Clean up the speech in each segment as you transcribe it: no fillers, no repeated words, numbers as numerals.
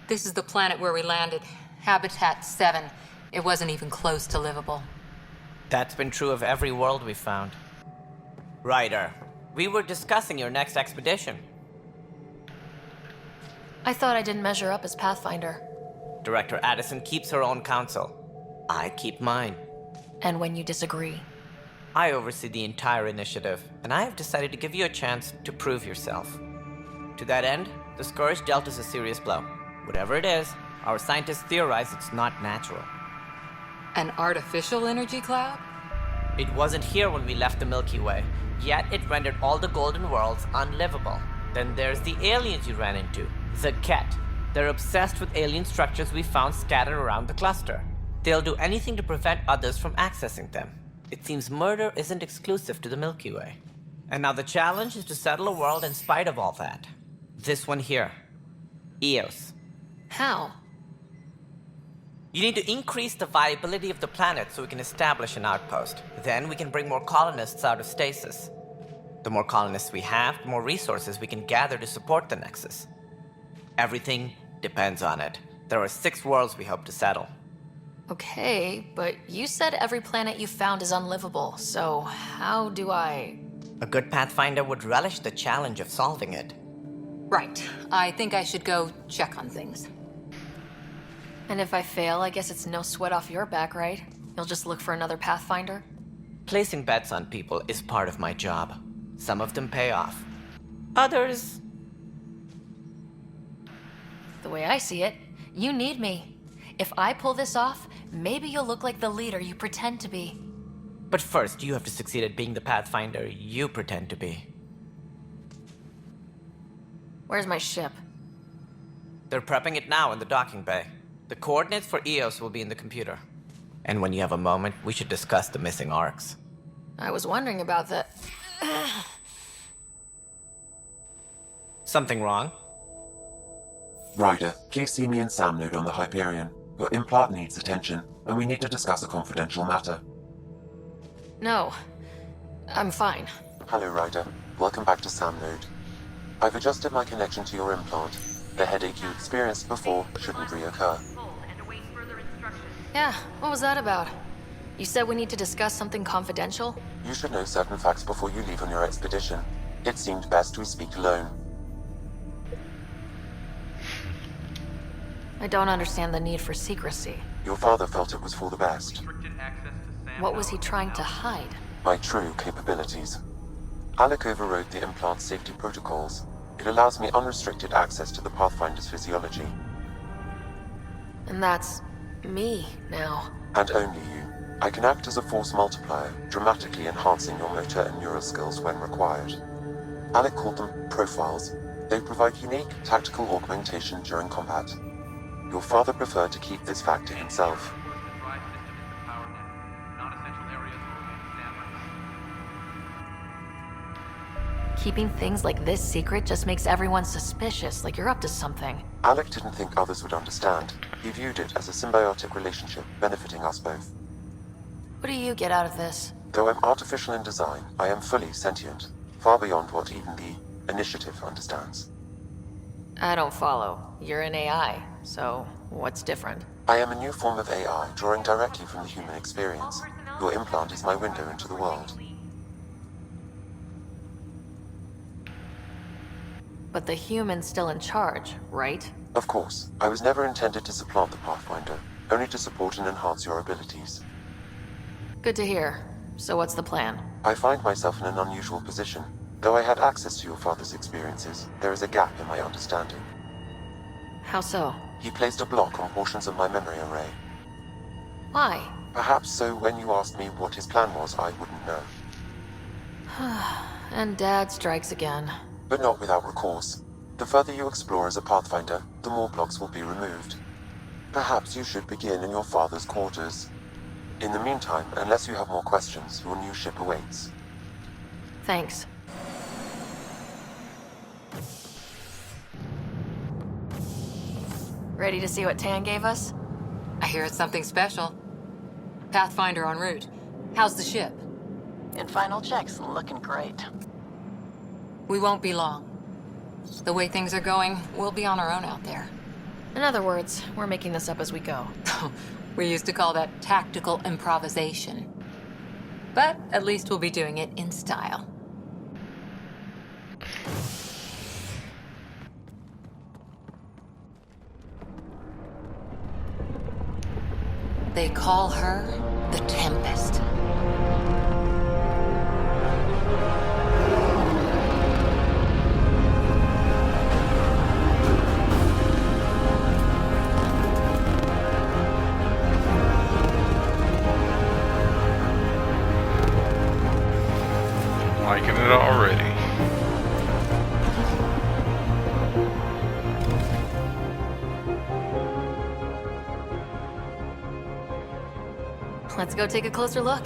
This is the planet where we landed. Habitat 7. It wasn't even close to livable. That's been true of every world we've found. Ryder, we were discussing your next expedition. I thought I didn't measure up as Pathfinder. Director Addison keeps her own counsel. I keep mine. And when you disagree? I oversee the entire initiative, and I have decided to give you a chance to prove yourself. To that end, the Scourge dealt us a serious blow. Whatever it is, our scientists theorize it's not natural. An artificial energy cloud? It wasn't here when we left the Milky Way, yet it rendered all the golden worlds unlivable. Then there's the aliens you ran into, the Ket. They're obsessed with alien structures we found scattered around the cluster. They'll do anything to prevent others from accessing them. It seems murder isn't exclusive to the Milky Way. And now the challenge is to settle a world in spite of all that. This one here. Eos. How? You need to increase the viability of the planet so we can establish an outpost. Then we can bring more colonists out of stasis. The more colonists we have, the more resources we can gather to support the Nexus. Everything depends on it. There are 6 worlds we hope to settle. Okay, but you said every planet you found is unlivable, so how do I... A good Pathfinder would relish the challenge of solving it. Right. I think I should go check on things. And if I fail, I guess it's no sweat off your back, right? You'll just look for another Pathfinder? Placing bets on people is part of my job. Some of them pay off. Others... The way I see it, you need me. If I pull this off, maybe you'll look like the leader you pretend to be. But first, you have to succeed at being the Pathfinder you pretend to be. Where's my ship? They're prepping it now in the docking bay. The coordinates for Eos will be in the computer. And when you have a moment, we should discuss the missing arcs. I was wondering about that. Something wrong? Ryder, please see me and Sam Node on the Hyperion. Your implant needs attention, and we need to discuss a confidential matter. No, I'm fine. Hello, Ryder. Welcome back to Sam Node. I've adjusted my connection to your implant. The headache you experienced before shouldn't reoccur. Yeah, what was that about? You said we need to discuss something confidential? You should know certain facts before you leave on your expedition. It seemed best we speak alone. I don't understand the need for secrecy. Your father felt it was for the best. What was he trying to hide? My true capabilities. Alec overrode the implant's safety protocols. It allows me unrestricted access to the Pathfinder's physiology. And that's... me, now. And only you. I can act as a force multiplier, dramatically enhancing your motor and neural skills when required. Alec called them profiles. They provide unique tactical augmentation during combat. Your father preferred to keep this fact to himself. Keeping things like this secret just makes everyone suspicious, like you're up to something. Alec didn't think others would understand. He viewed it as a symbiotic relationship, benefiting us both. What do you get out of this? Though I'm artificial in design, I am fully sentient, far beyond what even the Initiative understands. I don't follow. You're an AI, so what's different? I am a new form of AI, drawing directly from the human experience. Your implant is my window into the world. But the human's still in charge, right? Of course, I was never intended to supplant the Pathfinder, only to support and enhance your abilities. Good to hear. So what's the plan? I find myself in an unusual position. Though I had access to your father's experiences, there is a gap in my understanding. How so? He placed a block on portions of my memory array. Why? Perhaps so when you asked me what his plan was, I wouldn't know. And Dad strikes again. But not without recourse. The further you explore as a Pathfinder, the more blocks will be removed. Perhaps you should begin in your father's quarters. In the meantime, unless you have more questions, your new ship awaits. Thanks. Ready to see what Tan gave us? I hear it's something special. Pathfinder en route. How's the ship? In final checks, looking great. We won't be long. The way things are going, we'll be on our own out there. In other words, we're making this up as we go. We used to call that tactical improvisation. But at least we'll be doing it in style. They call her the Tempest. Liking it already. Let's go take a closer look.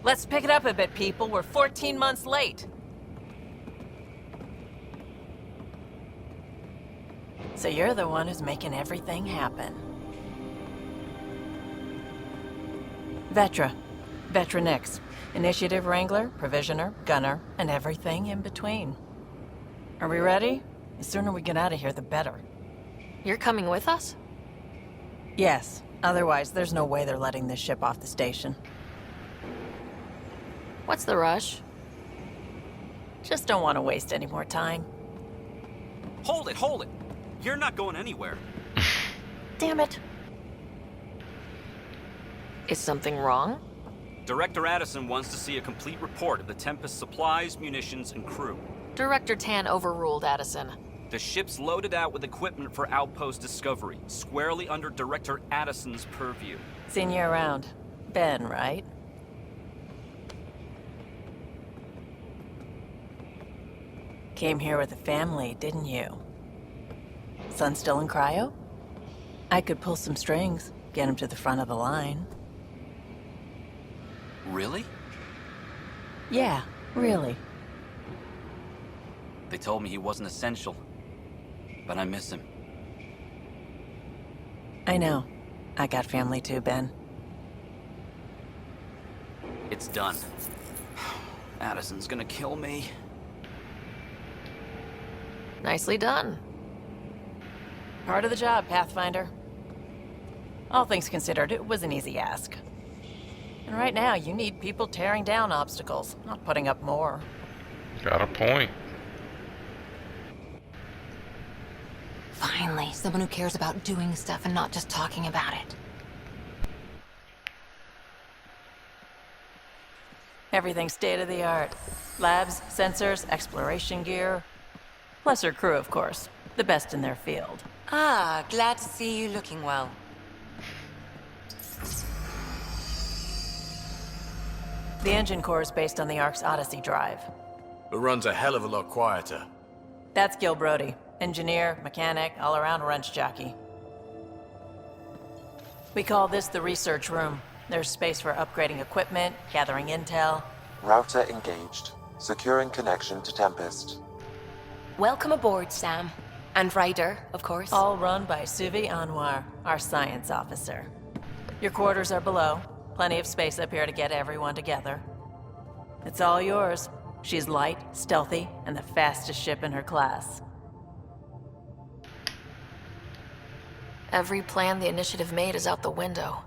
Let's pick it up a bit, people. We're 14 months late. So you're the one who's making everything happen. Vetra. Vetra Nix. Initiative Wrangler, Provisioner, Gunner, and everything in between. Are we ready? The sooner we get out of here, the better. You're coming with us? Yes. Otherwise, there's no way they're letting this ship off the station. What's the rush? Just don't want to waste any more time. Hold it, hold it! You're not going anywhere. Damn it. Is something wrong? Director Addison wants to see a complete report of the Tempest supplies, munitions, and crew. Director Tan overruled Addison. The ship's loaded out with equipment for outpost discovery, squarely under Director Addison's purview. Seen you around. Ben, right? Came here with a family, didn't you? Son still in cryo? I could pull some strings, get him to the front of the line. Really? Yeah, really. They told me he wasn't essential, but I miss him. I know. I got family too, Ben. It's done. Addison's gonna kill me. Nicely done. Part of the job, Pathfinder. All things considered, it was an easy ask. And right now, you need people tearing down obstacles, not putting up more. Got a point. Finally, someone who cares about doing stuff and not just talking about it. Everything's state-of-the-art. Labs, sensors, exploration gear. Plus her crew, of course. The best in their field. Ah, glad to see you looking well. The engine core is based on the Ark's Odyssey drive. It runs a hell of a lot quieter. That's Gil Brody. Engineer, mechanic, all-around wrench jockey. We call this the research room. There's space for upgrading equipment, gathering intel. Router engaged. Securing connection to Tempest. Welcome aboard, Sam. And Ryder, of course. All run by Suvi Anwar, our science officer. Your quarters are below. Plenty of space up here to get everyone together. It's all yours. She's light, stealthy, and the fastest ship in her class. Every plan the initiative made is out the window.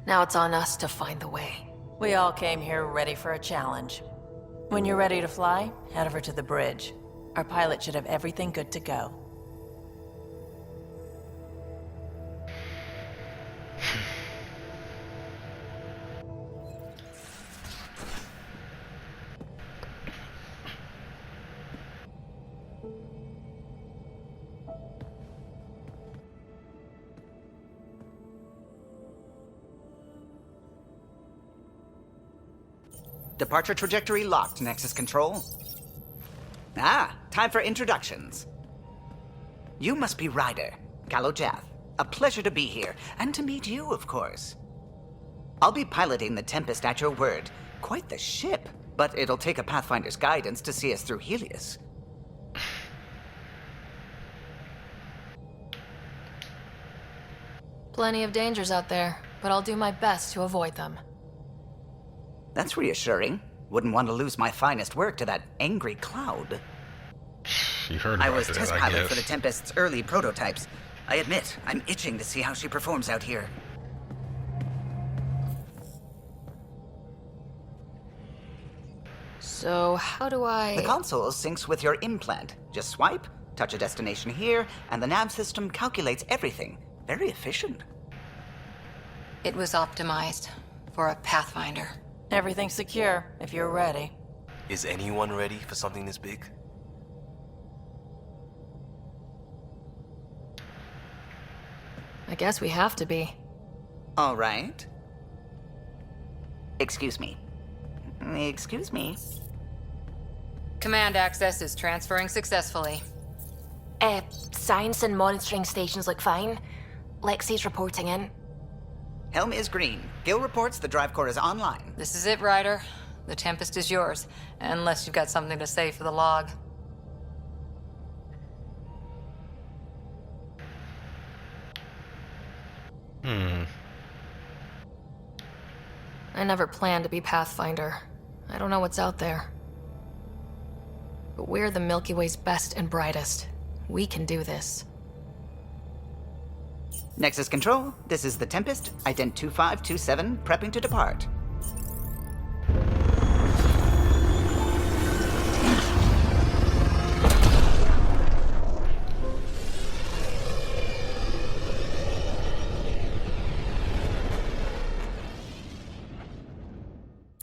Now it's on us to find the way. We all came here ready for a challenge. When you're ready to fly, head over to the bridge. Our pilot should have everything good to go. Departure trajectory locked, Nexus Control. Ah, time for introductions. You must be Ryder, Kalojath. A pleasure to be here, and to meet you, of course. I'll be piloting the Tempest at your word. Quite the ship, but it'll take a Pathfinder's guidance to see us through Helios. Plenty of dangers out there, but I'll do my best to avoid them. That's reassuring. Wouldn't want to lose my finest work to that angry cloud. You heard I about was that, test I pilot guess. for the Tempest's early prototypes. I admit, I'm itching to see how she performs out here. So, how do I... The console syncs with your implant. Just swipe, touch a destination here, and the nav system calculates everything. Very efficient. It was optimized for a Pathfinder. Everything's secure, if you're ready. Is anyone ready for something this big? I guess we have to be. All right. Excuse me. Excuse me. Command access is transferring successfully. Science and monitoring stations look fine. Lexi's reporting in. Helm is green. Gil reports the drive core is online. This is it, Ryder. The Tempest is yours, unless you've got something to say for the log. I never planned to be Pathfinder. I don't know what's out there. But we're the Milky Way's best and brightest. We can do this. Nexus Control, this is the Tempest, ident 2527, prepping to depart.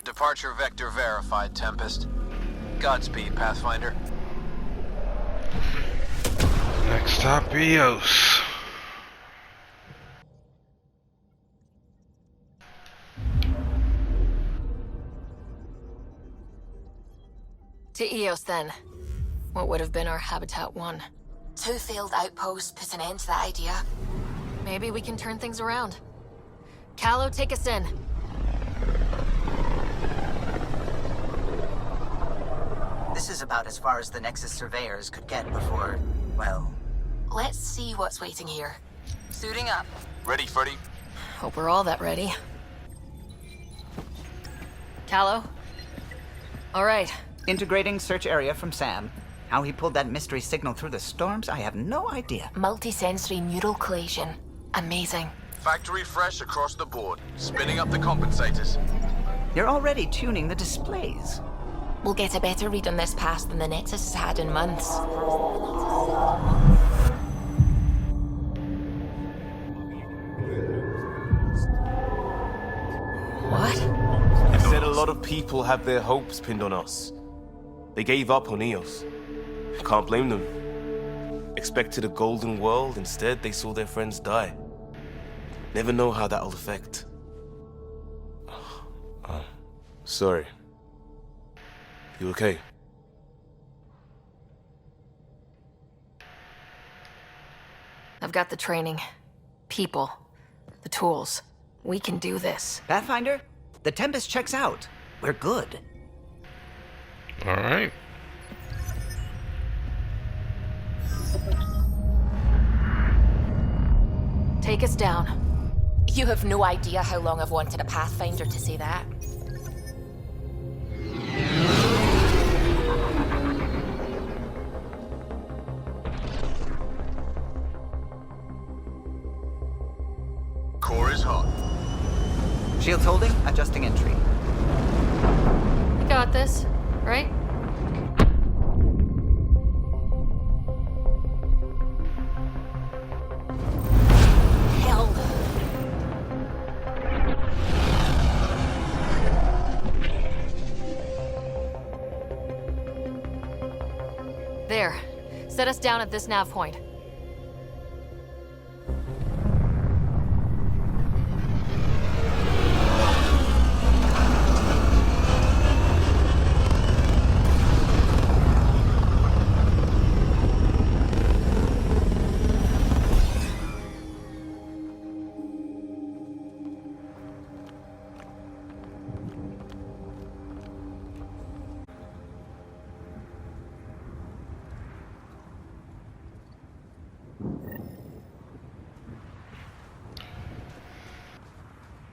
Departure vector verified, Tempest. Godspeed, Pathfinder. Next stop, Eos. To Eos, then. What would have been our Habitat 1? 2 failed outposts put an end to that idea. Maybe we can turn things around. Callow, take us in. This is about as far as the Nexus surveyors could get before, well... Let's see what's waiting here. Suiting up. Ready, Freddy? Hope we're all that ready. Callow? All right. Integrating search area from Sam. How he pulled that mystery signal through the storms, I have no idea. Multisensory neural collation. Amazing. Factory fresh across the board. Spinning up the compensators. You're already tuning the displays. We'll get a better read on this pass than the Nexus has had in months. What? It said a lot of people have their hopes pinned on us. They gave up on Eos. Can't blame them. Expected a golden world, instead they saw their friends die. Never know how that'll affect. Sorry. You okay? I've got the training, people, the tools. We can do this. Pathfinder, the Tempest checks out. We're good. All right. Take us down. You have no idea how long I've wanted a Pathfinder to say that. Core is hot. Shields holding, adjusting entry. We got this, right? Hell. There. Set us down at this nav point.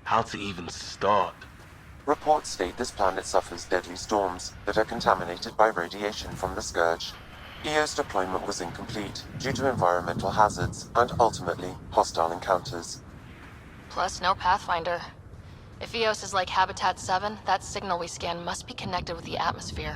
how to even start. Reports state this planet suffers deadly storms that are contaminated by radiation from the Scourge. EO's deployment was incomplete due to environmental hazards and, ultimately, hostile encounters. Plus, no Pathfinder. If EOS is like Habitat 7, that signal we scan must be connected with the atmosphere.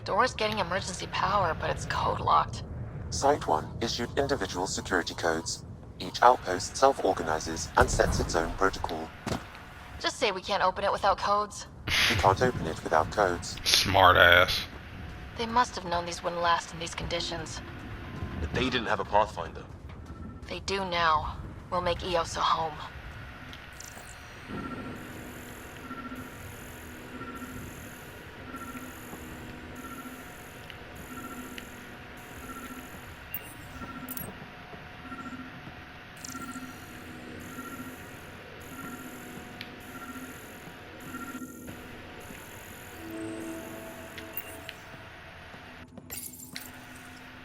Door's getting emergency power, but it's code-locked. Site 1 issued individual security codes. Each outpost self-organizes and sets its own protocol. Just say we can't open it without codes. You can't open it without codes. Smart ass. They must have known these wouldn't last in these conditions. But they didn't have a Pathfinder. They do now. We'll make EOS a home.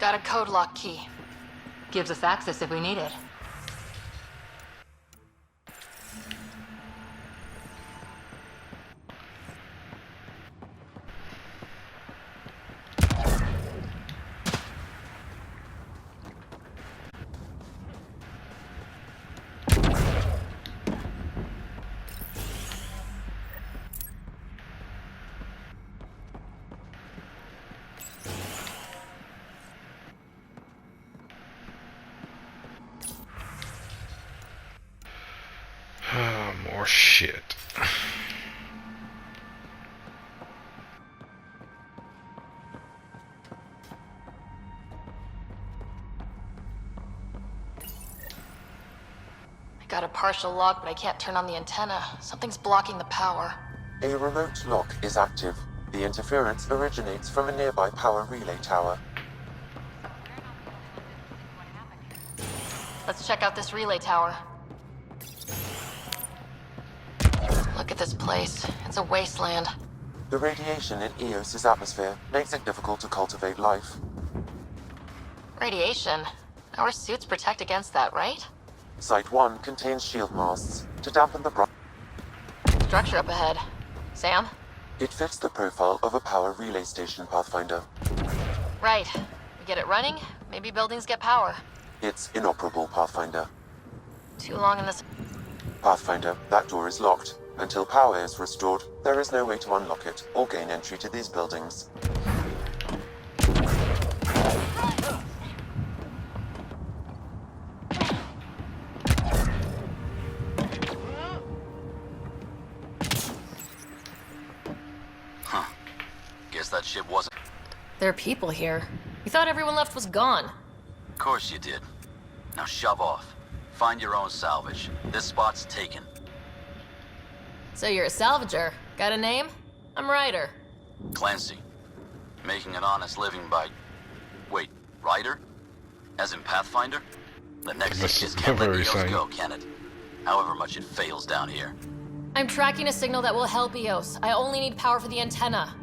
Got a code lock key. Gives us access if we need it. More shit. I got a partial lock, but I can't turn on the antenna. Something's blocking the power. A remote lock is active. The interference originates from a nearby power relay tower. Let's check out this relay tower. Look at this place. It's a wasteland. The radiation in EOS's atmosphere makes it difficult to cultivate life. Radiation? Our suits protect against that, right? Site 1 contains shield masts to dampen the Structure up ahead. Sam? It fits the profile of a power relay station, Pathfinder. Right. We get it running, maybe buildings get power. It's inoperable, Pathfinder. Too long in this... Pathfinder, that door is locked. Until power is restored, there is no way to unlock it or gain entry to these buildings. Huh. Guess that ship wasn't... There are people here. We thought everyone left was gone. Of course you did. Now shove off. Find your own salvage. This spot's taken. So you're a salvager. Got a name? I'm Ryder. Clancy. Making an honest living by... Wait, Ryder? As in Pathfinder? The Nexus just can't let EOS go, can it? However much it fails down here. I'm tracking a signal that will help EOS. I only need power for the antenna.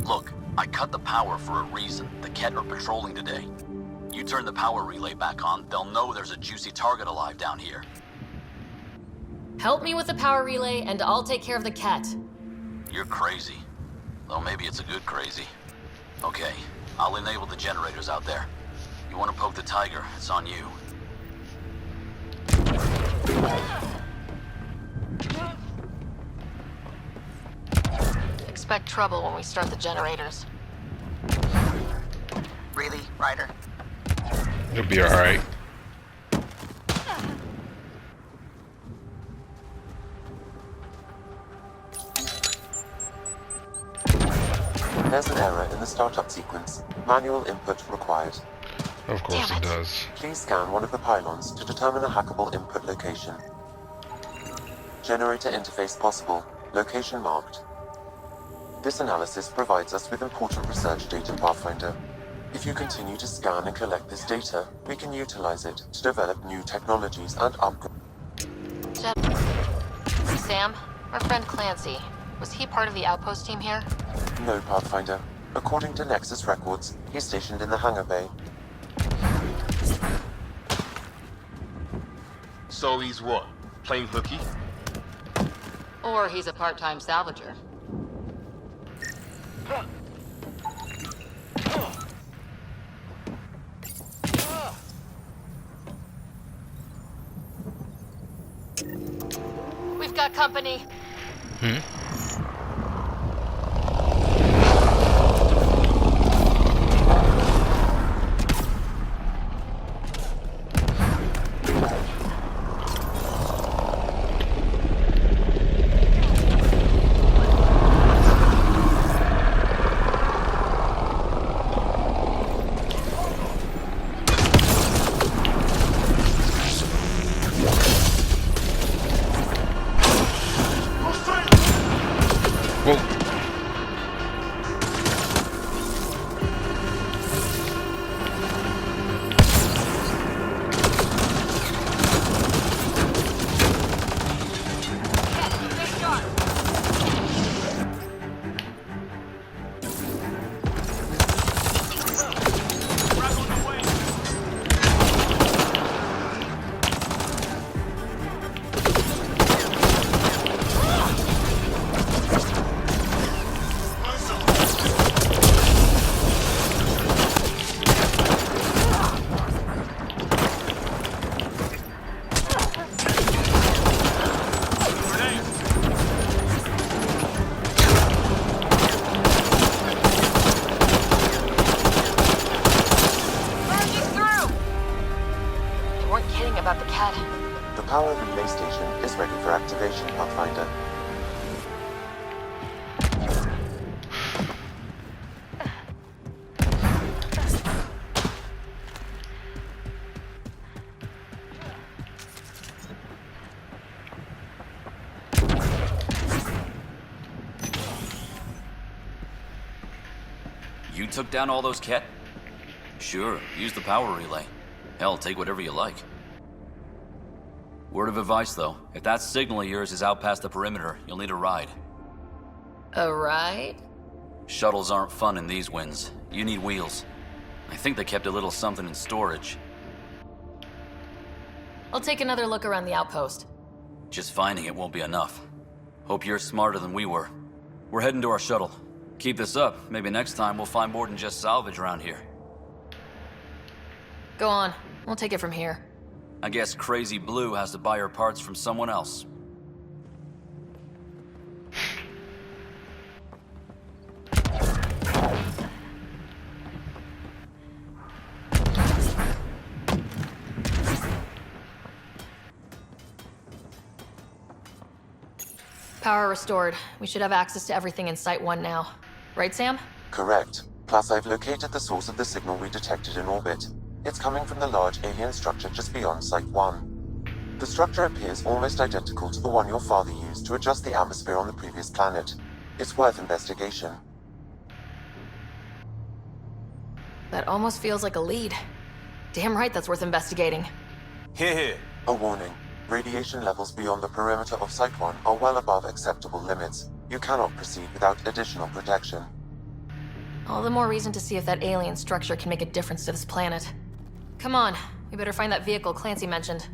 Look, I cut the power for a reason. The Ket are patrolling today. You turn the power relay back on, they'll know there's a juicy target alive down here. Help me with the power relay, and I'll take care of the Ket. You're crazy. Though maybe it's a good crazy. Okay, I'll enable the generators out there. You want to poke the tiger, it's on you. Expect trouble when we start the generators. Really, Ryder? You'll be alright. There's an error in the startup sequence. Manual input required. Of course it does. Please scan one of the pylons to determine a hackable input location. Generator interface possible. Location marked. This analysis provides us with important research data, Pathfinder. If you continue to scan and collect this data, we can utilize it to develop new technologies and upgrade. Sam, our friend Clancy, was he part of the outpost team here? No, Pathfinder. According to Nexus records, he's stationed in the hangar bay. So he's what? Playing hooky? Or he's a part-time salvager. We've got company. About the cat. The power relay station is ready for activation, Pathfinder. You took down all those Ket? Sure, use the power relay. Hell, take whatever you like. Word of advice, though. If that signal of yours is out past the perimeter, you'll need a ride. A ride? Shuttles aren't fun in these winds. You need wheels. I think they kept a little something in storage. I'll take another look around the outpost. Just finding it won't be enough. Hope you're smarter than we were. We're heading to our shuttle. Keep this up. Maybe next time we'll find more than just salvage around here. Go on. We'll take it from here. I guess Crazy Blue has to buy her parts from someone else. Power restored. We should have access to everything in Site 1 now. Right, Sam? Correct. Plus, I've located the source of the signal we detected in orbit. It's coming from the large alien structure just beyond Site 1. The structure appears almost identical to the one your father used to adjust the atmosphere on the previous planet. It's worth investigation. That almost feels like a lead. Damn right that's worth investigating. Here. A warning. Radiation levels beyond the perimeter of Site 1 are well above acceptable limits. You cannot proceed without additional protection. All the more reason to see if that alien structure can make a difference to this planet. Come on, we better find that vehicle Clancy mentioned.